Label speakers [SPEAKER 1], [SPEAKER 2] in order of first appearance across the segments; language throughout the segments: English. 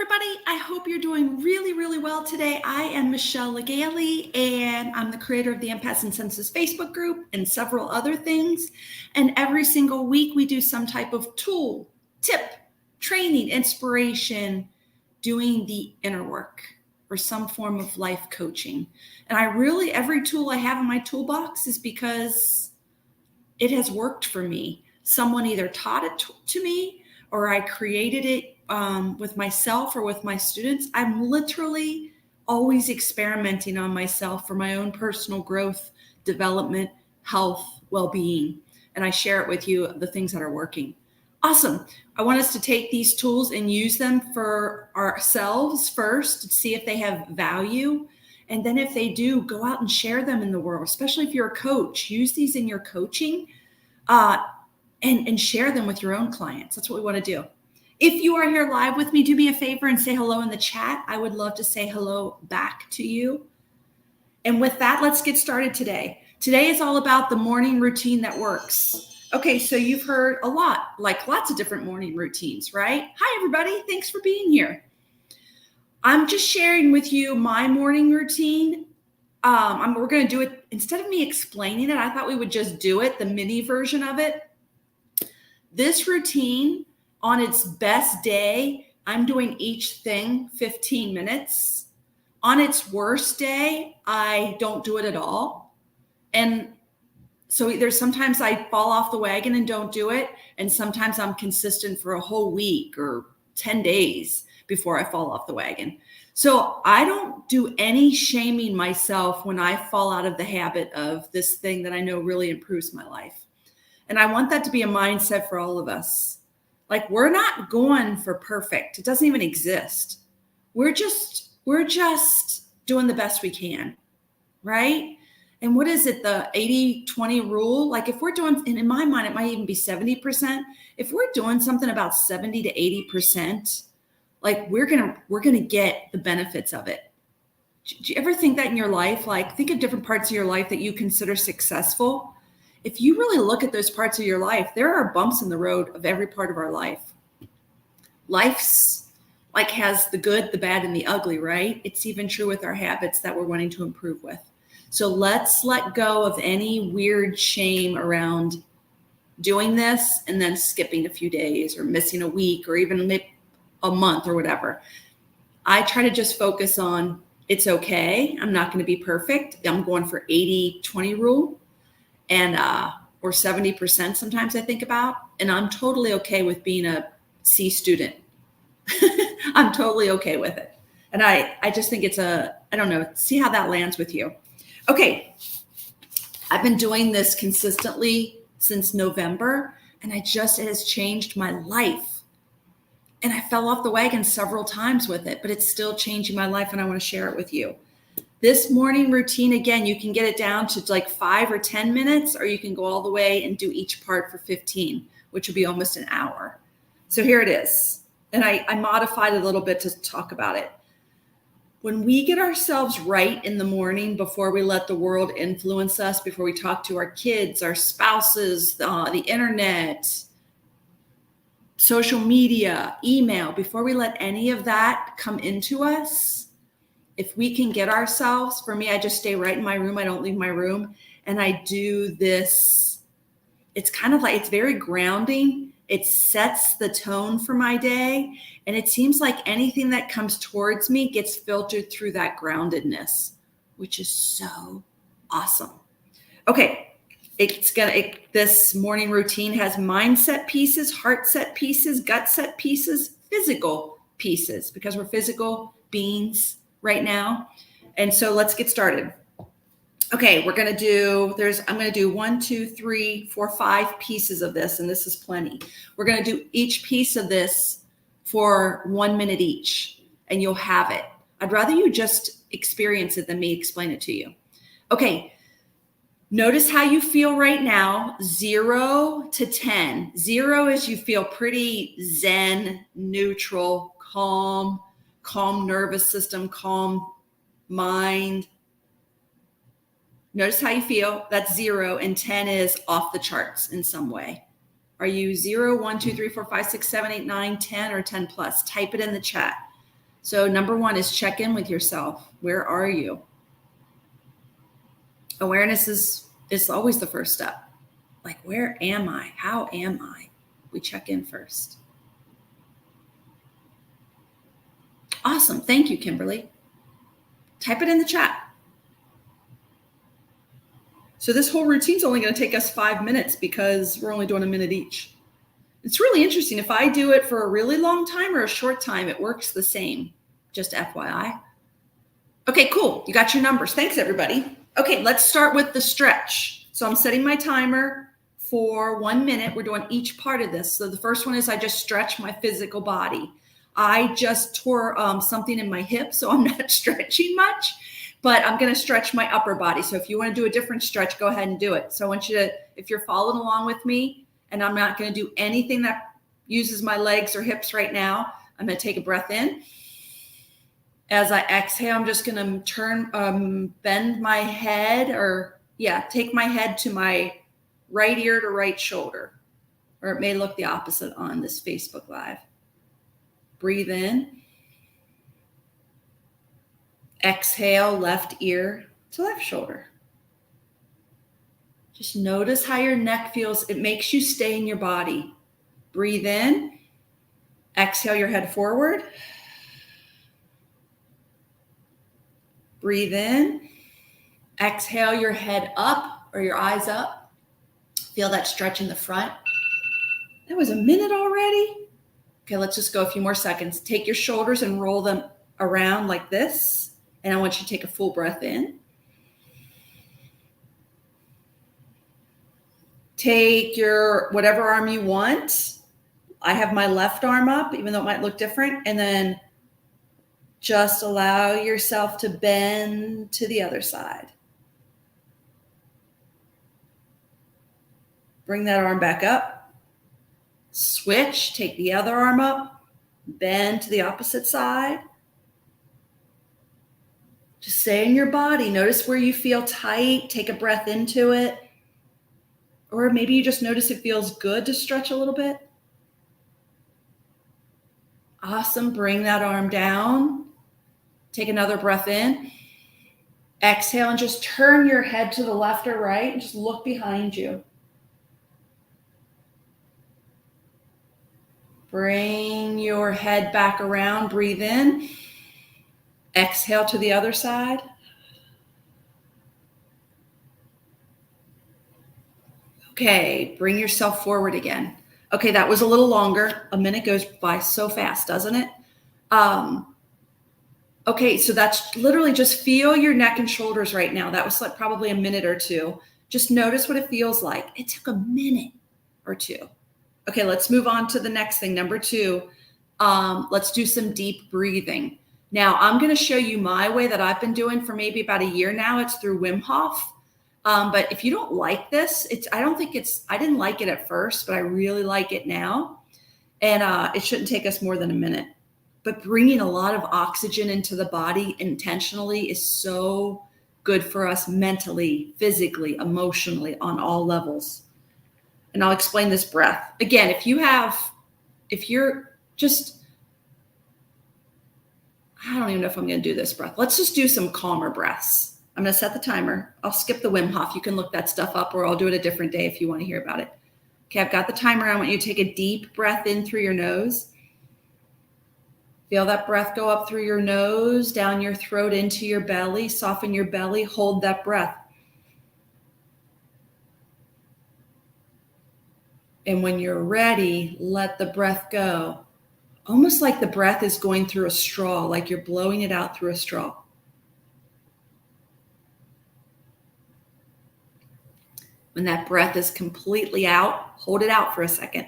[SPEAKER 1] everybody. I hope you're doing really, really well today. I am Michelle Legaly, and I'm the creator of the Empaths and Senses Facebook group and several other things. And every single week, we do some type of tool, tip, training, inspiration, doing the inner work or some form of life coaching. And every tool I have in my toolbox is because it has worked for me. Someone either taught it to me or I created it with myself or with my students. I'm literally always experimenting on myself for my own personal growth, development, health, well-being. And I share it with you, the things that are working. Awesome. I want us to take these tools and use them for ourselves first to see if they have value. And then if they do, go out and share them in the world, especially if you're a coach. Use these in your coaching and share them with your own clients. That's what we want to do. If you are here live with me, do me a favor and say hello in the chat. I would love to say hello back to you. And with that, let's get started today. Today is all about the morning routine that works. Okay, so you've heard a lot, like lots of different morning routines, right? Hi, everybody. Thanks for being here. I'm just sharing with you my morning routine. We're going to do it, instead of me explaining it, I thought we would just do it, the mini version of it. This routine, on its best day, I'm doing each thing 15 minutes. On its worst day, I don't do it at all. And so there's sometimes I fall off the wagon and don't do it. And sometimes I'm consistent for a whole week or 10 days before I fall off the wagon. So I don't do any shaming myself when I fall out of the habit of this thing that I know really improves my life. And I want that to be a mindset for all of us. Like, we're not going for perfect. It doesn't even exist. We're just doing the best we can, right? And what is it, the 80-20 rule? Like, if we're doing, and in my mind, it might even be 70%. If we're doing something about 70 to 80%, like we're gonna get the benefits of it. Do you ever think that in your life? Like, think of different parts of your life that you consider successful. If you really look at those parts of your life, there are bumps in the road of every part of our life. Life's like has the good, the bad, and the ugly, right? It's even true with our habits that we're wanting to improve with. So let's let go of any weird shame around doing this and then skipping a few days or missing a week or even maybe a month or whatever. I try to just focus on, it's okay. I'm not going to be perfect. I'm going for 80-20 rule. And or 70% sometimes I think about, and I'm totally okay with being a C student. I'm totally okay with it. And I just think it's I don't know, see how that lands with you. Okay, I've been doing this consistently since November, and it has changed my life. And I fell off the wagon several times with it, but it's still changing my life, and I want to share it with you. This morning routine, again, you can get it down to like 5 or 10 minutes, or you can go all the way and do each part for 15, which would be almost an hour. So here it is. And I modified it a little bit to talk about it. When we get ourselves right in the morning before we let the world influence us, before we talk to our kids, our spouses, the internet, social media, email, before we let any of that come into us, if we can get ourselves, for me, I just stay right in my room. I don't leave my room. And I do this. It's kind of like, it's very grounding. It sets the tone for my day. And it seems like anything that comes towards me gets filtered through that groundedness, which is so awesome. Okay. This morning routine has mindset pieces, heart set pieces, gut set pieces, physical pieces, because we're physical beings right now. And so let's get started. Okay, I'm going to do 1, 2, 3, 4, 5 pieces of this, and this is plenty. We're going to do each piece of this for 1 minute each, and you'll have it. I'd rather you just experience it than me explain it to you. Okay, notice how you feel right now, 0 to 10. 0 is you feel pretty zen, neutral, calm nervous system, calm mind. Notice how you feel. That's 0, and 10 is off the charts in some way. Are you 0, 1, 2, 3, 4, 5, 6, 7, 8, 9, 10, or 10 plus? Type it in the chat. So number one is check in with yourself. Where are you? Awareness is always the first step. Like, where am I? How am I? We check in first. Awesome. Thank you, Kimberly. Type it in the chat. So this whole routine's only going to take us 5 minutes because we're only doing a minute each. It's really interesting. If I do it for a really long time or a short time, it works the same. Just FYI. Okay, cool. You got your numbers. Thanks, everybody. Okay, let's start with the stretch. So I'm setting my timer for 1 minute. We're doing each part of this. So the first one is I just stretch my physical body. I just tore something in my hip, so I'm not stretching much, but I'm going to stretch my upper body. So if you want to do a different stretch, go ahead and do it. So I want you to, if you're following along with me, and I'm not going to do anything that uses my legs or hips right now, I'm going to take a breath in. As I exhale, I'm just going to bend my head take my head to my right ear to right shoulder, or it may look the opposite on this Facebook Live. Breathe in. Exhale, left ear to left shoulder. Just notice how your neck feels. It makes you stay in your body. Breathe in. Exhale your head forward. Breathe in. Exhale your head up or your eyes up. Feel that stretch in the front. That was a minute already. Okay, let's just go a few more seconds. Take your shoulders and roll them around like this. And I want you to take a full breath in. Take your whatever arm you want. I have my left arm up, even though it might look different. And then just allow yourself to bend to the other side. Bring that arm back up. Switch, take the other arm up, bend to the opposite side. Just stay in your body. Notice where you feel tight. Take a breath into it. Or maybe you just notice it feels good to stretch a little bit. Awesome. Bring that arm down. Take another breath in. Exhale and just turn your head to the left or right and just look behind you. Bring your head back around. Breathe in. Exhale to the other side. Okay, bring yourself forward again. Okay, that was a little longer. A minute goes by so fast, doesn't it? Okay, so that's literally just feel your neck and shoulders right now. That was like probably a minute or two. Just notice what it feels like. It took a minute or two. Okay, let's move on to the next thing. Number 2, let's do some deep breathing. Now, I'm going to show you my way that I've been doing for maybe about a year now. It's through Wim Hof. But if you don't like this, I didn't like it at first, but I really like it now. And it shouldn't take us more than a minute. But bringing a lot of oxygen into the body intentionally is so good for us mentally, physically, emotionally, on all levels. And I'll explain this breath. Again, if you're just, I don't even know if I'm going to do this breath. Let's just do some calmer breaths. I'm going to set the timer. I'll skip the Wim Hof. You can look that stuff up, or I'll do it a different day if you want to hear about it. Okay, I've got the timer. I want you to take a deep breath in through your nose. Feel that breath go up through your nose, down your throat, into your belly. Soften your belly. Hold that breath. And when you're ready, let the breath go. Almost like the breath is going through a straw, like you're blowing it out through a straw. When that breath is completely out, hold it out for a second.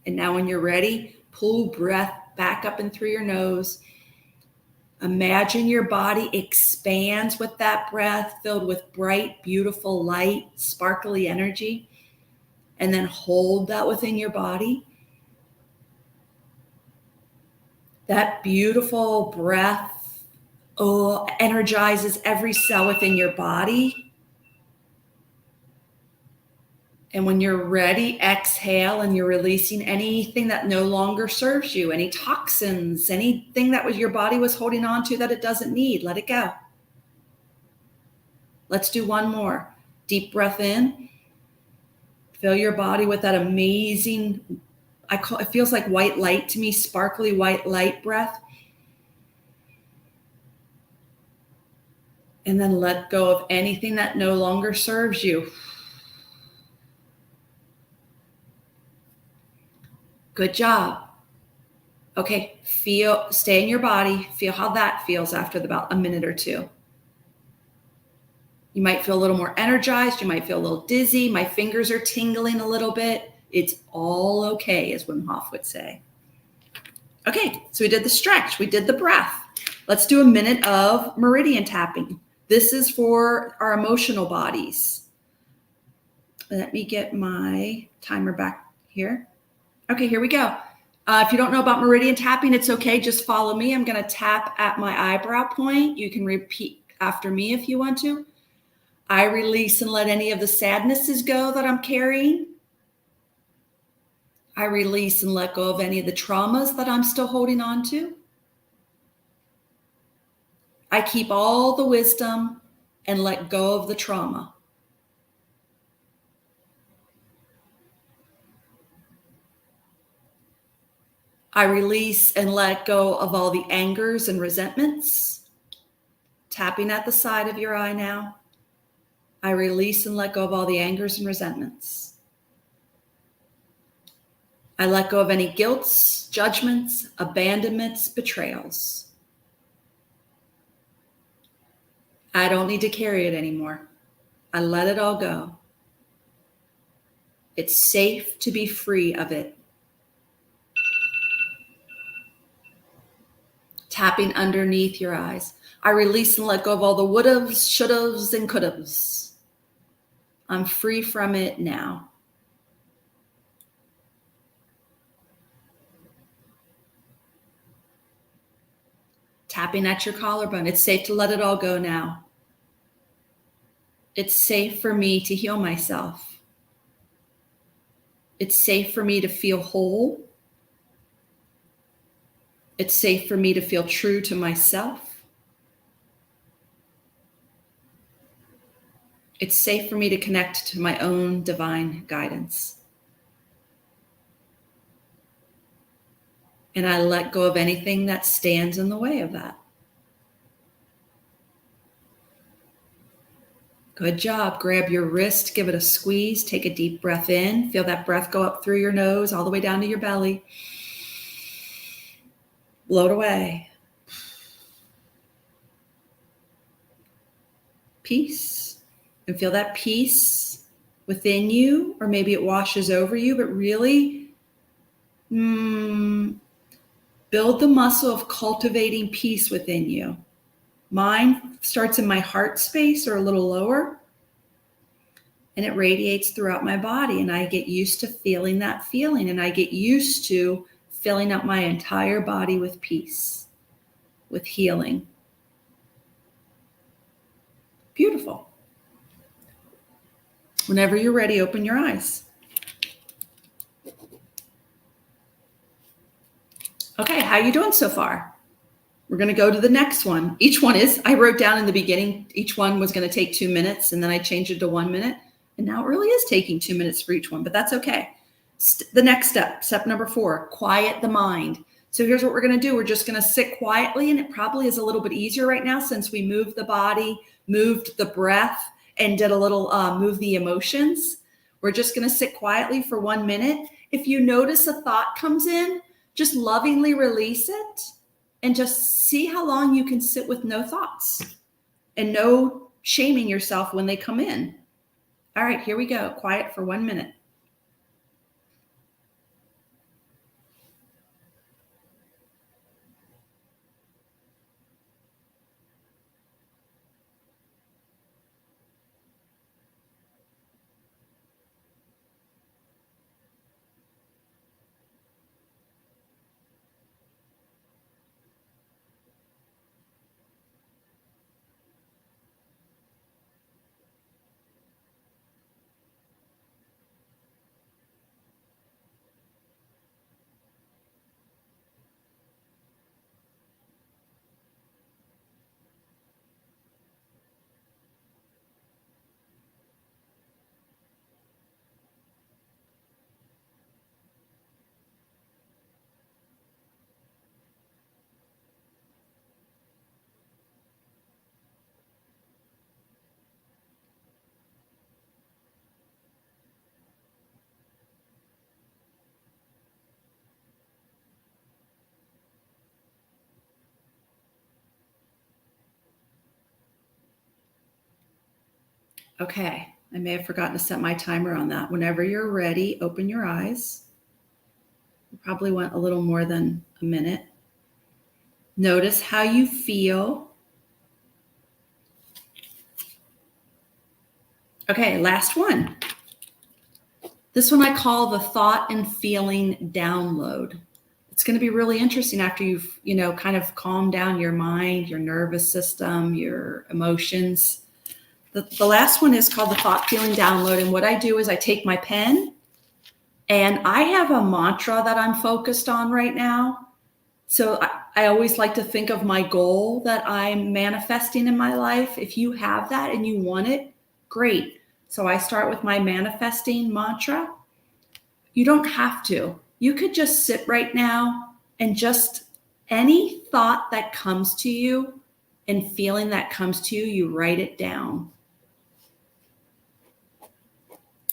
[SPEAKER 1] And now when you're ready, pull breath back up and through your nose. Imagine your body expands with that breath, filled with bright, beautiful light, sparkly energy. And then hold that within your body. That beautiful breath energizes every cell within your body. And when you're ready, exhale, and you're releasing anything that no longer serves you, any toxins, anything that your body was holding on to that it doesn't need. Let it go. Let's do one more. Deep breath in. Fill your body with that amazing, it feels like white light to me, sparkly white light breath. And then let go of anything that no longer serves you. Good job. Okay, stay in your body. Feel how that feels after about a minute or two. You might feel a little more energized. You might feel a little dizzy. My fingers are tingling a little bit. It's all okay, as Wim Hof would say. Okay, so we did the stretch. We did the breath. Let's do a minute of meridian tapping. This is for our emotional bodies. Let me get my timer back here. Okay, here we go. If you don't know about meridian tapping, it's okay. Just follow me. I'm going to tap at my eyebrow point. You can repeat after me if you want to. I release and let any of the sadnesses go that I'm carrying. I release and let go of any of the traumas that I'm still holding on to. I keep all the wisdom and let go of the trauma. I release and let go of all the angers and resentments. Tapping at the side of your eye now. I release and let go of all the angers and resentments. I let go of any guilts, judgments, abandonments, betrayals. I don't need to carry it anymore. I let it all go. It's safe to be free of it. Tapping underneath your eyes. I release and let go of all the would'ves, should'ves, and could'ves. I'm free from it now. Tapping at your collarbone. It's safe to let it all go now. It's safe for me to heal myself. It's safe for me to feel whole. It's safe for me to feel true to myself. It's safe for me to connect to my own divine guidance. And I let go of anything that stands in the way of that. Good job. Grab your wrist, give it a squeeze, take a deep breath in. Feel that breath go up through your nose, all the way down to your belly. Blow it away. Peace. And feel that peace within you, or maybe it washes over you, but really build the muscle of cultivating peace within you. Mine starts in my heart space or a little lower, and it radiates throughout my body, and I get used to feeling that feeling, and I get used to filling up my entire body with peace, with healing. Beautiful. Whenever you're ready, open your eyes. Okay, how are you doing so far? We're going to go to the next one. Each one I wrote down in the beginning, each one was going to take 2 minutes, and then I changed it to 1 minute. And now it really is taking 2 minutes for each one, but that's okay. The next step number 4, quiet the mind. So here's what we're going to do. We're just going to sit quietly, and it probably is a little bit easier right now since we moved the body, moved the breath, and did a little move the emotions. We're just going to sit quietly for 1 minute. If you notice a thought comes in, just lovingly release it and just see how long you can sit with no thoughts and no shaming yourself when they come in. All right, here we go. Quiet for 1 minute. Okay, I may have forgotten to set my timer on that. Whenever you're ready, open your eyes. You probably went a little more than a minute. Notice how you feel. Okay, last one. This one I call the thought and feeling download. It's going to be really interesting after you've, kind of calmed down your mind, your nervous system, your emotions. The last one is called the thought feeling download. And what I do is I take my pen and I have a mantra that I'm focused on right now. So I always like to think of my goal that I'm manifesting in my life. If you have that and you want it, great. So I start with my manifesting mantra. You don't have to. You could just sit right now and just any thought that comes to you and feeling that comes to you, you write it down.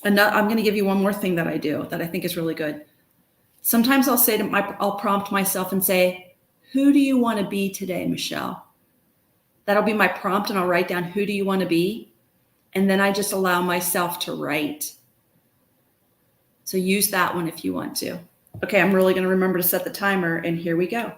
[SPEAKER 1] And I'm going to give you one more thing that I do that I think is really good. Sometimes I'll prompt myself and say, who do you want to be today, Michelle? That'll be my prompt, and I'll write down, who do you want to be? And then I just allow myself to write. So use that one if you want to. Okay, I'm really going to remember to set the timer, and here we go.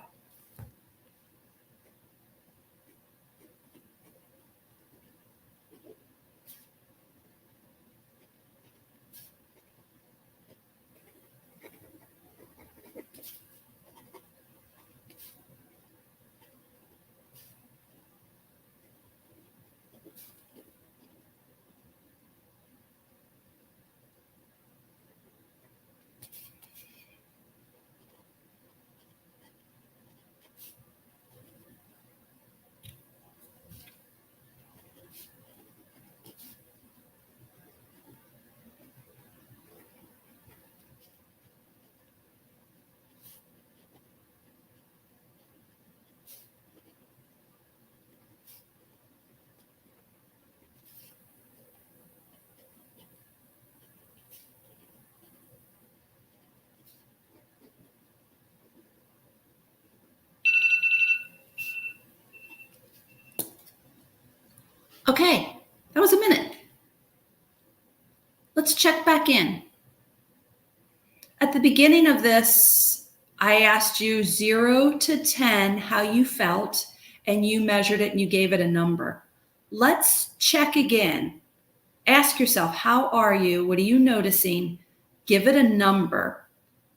[SPEAKER 1] Okay, that was a minute. Let's check back in. At the beginning of this, I asked you 0 to 10 how you felt, and you measured it and you gave it a number. Let's check again. Ask yourself, how are you? What are you noticing? Give it a number.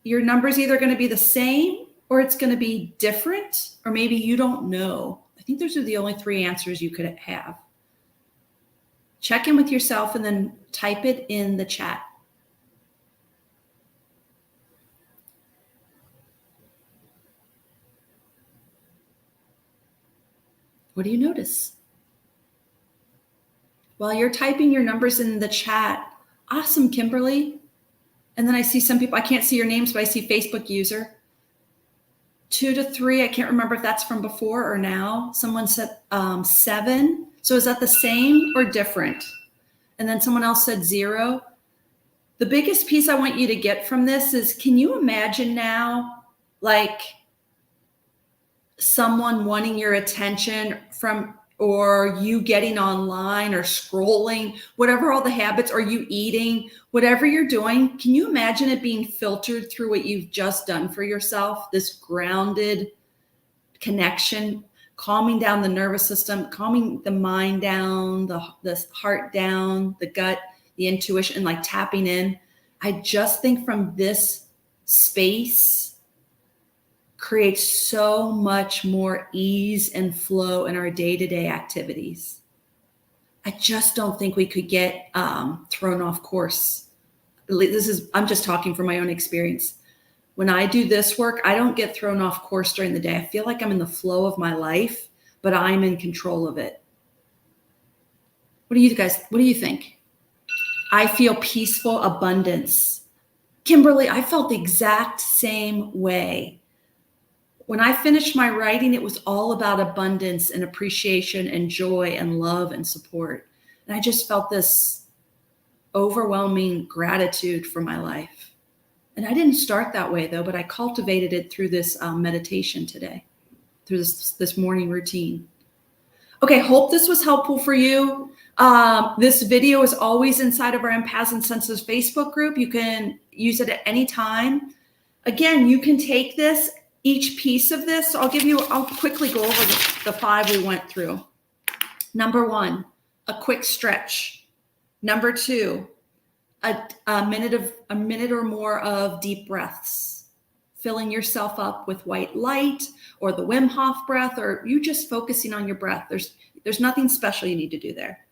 [SPEAKER 1] Your number's either going to be the same or it's going to be different, or maybe you don't know. I think those are the only 3 answers you could have. Check in with yourself and then type it in the chat. What do you notice? While you're typing your numbers in the chat, awesome, Kimberly. And then I see some people, I can't see your names, but I see Facebook user. 2 to 3, I can't remember if that's from before or now. Someone said 7. So is that the same or different? And then someone else said 0. The biggest piece I want you to get from this is, can you imagine now, like someone wanting your attention or you getting online or scrolling, whatever all the habits, or you eating, whatever you're doing, can you imagine it being filtered through what you've just done for yourself? This grounded connection, calming down the nervous system, calming the mind down, the heart down, the gut, the intuition, like tapping in. I just think from this space creates so much more ease and flow in our day-to-day activities. I just don't think we could get thrown off course. I'm just talking from my own experience. When I do this work, I don't get thrown off course during the day. I feel like I'm in the flow of my life, but I'm in control of it. What do you think? I feel peaceful abundance. Kimberly, I felt the exact same way. When I finished my writing, it was all about abundance and appreciation and joy and love and support. And I just felt this overwhelming gratitude for my life. And I didn't start that way though, but I cultivated it through this meditation today, through this morning routine. Okay, hope this was helpful for you. This video is always inside of our Empaths and Senses Facebook group. You can use it at any time. Again, you can take this, each piece of this. So I'll quickly go over the 5 we went through. Number 1, a quick stretch. Number 2, a minute or more of deep breaths, filling yourself up with white light or the Wim Hof breath, or you just focusing on your breath. There's nothing special you need to do there.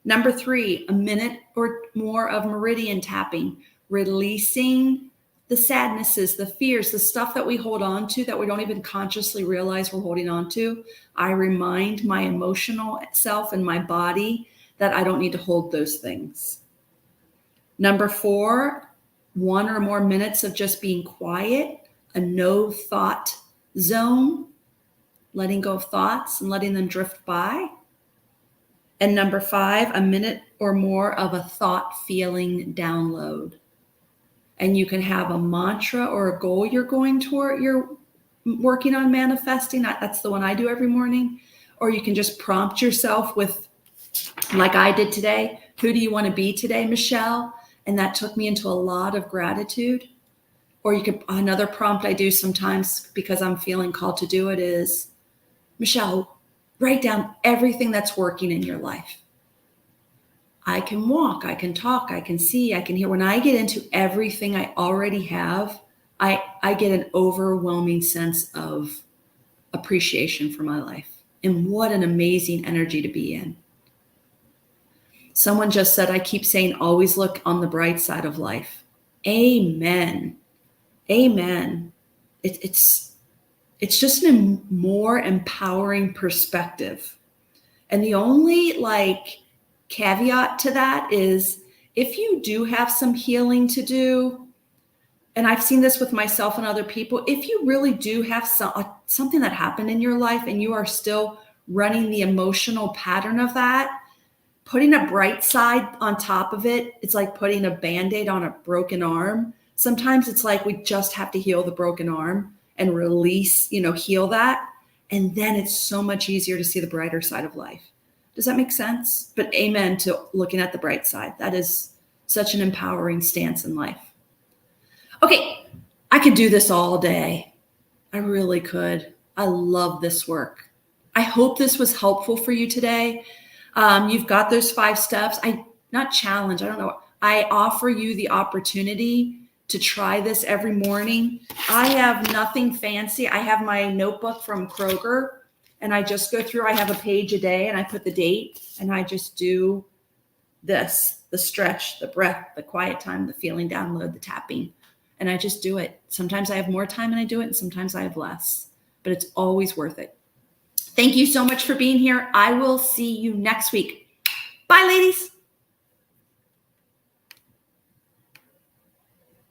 [SPEAKER 1] Number 3, a minute or more of meridian tapping, releasing the sadnesses, the fears, the stuff that we hold on to that we don't even consciously realize we're holding on to. I remind my emotional self and my body that I don't need to hold those things. Number 4, 1 or more minutes of just being quiet, a no thought zone, letting go of thoughts and letting them drift by. And number 5, a minute or more of a thought feeling download. And you can have a mantra or a goal you're working on manifesting. That's the one I do every morning. Or you can just prompt yourself with, like I did today, who do you want to be today, Michelle? And that took me into a lot of gratitude. Or another prompt I do sometimes because I'm feeling called to do it is, Michelle, write down everything that's working in your life. I can walk, I can talk, I can see, I can hear. When I get into everything I already have, I get an overwhelming sense of appreciation for my life. And what an amazing energy to be in. Someone just said, I keep saying, always look on the bright side of life. Amen. Amen. It's just a more empowering perspective. And the only caveat to that is if you do have some healing to do, and I've seen this with myself and other people, if you really do have something that happened in your life and you are still running the emotional pattern of that, putting a bright side on top of it, it's like putting a Band-Aid on a broken arm. Sometimes it's like we just have to heal the broken arm and release, heal that. And then it's so much easier to see the brighter side of life. Does that make sense? But amen to looking at the bright side. That is such an empowering stance in life. Okay, I could do this all day. I really could. I love this work. I hope this was helpful for you today. You've got those 5 steps. I offer you the opportunity to try this every morning. I have nothing fancy. I have my notebook from Kroger. And I just go through, I have a page a day and I put the date and I just do this, the stretch, the breath, the quiet time, the feeling download, the tapping. And I just do it. Sometimes I have more time and I do it, and sometimes I have less, but it's always worth it. Thank you so much for being here. I will see you next week. Bye, ladies.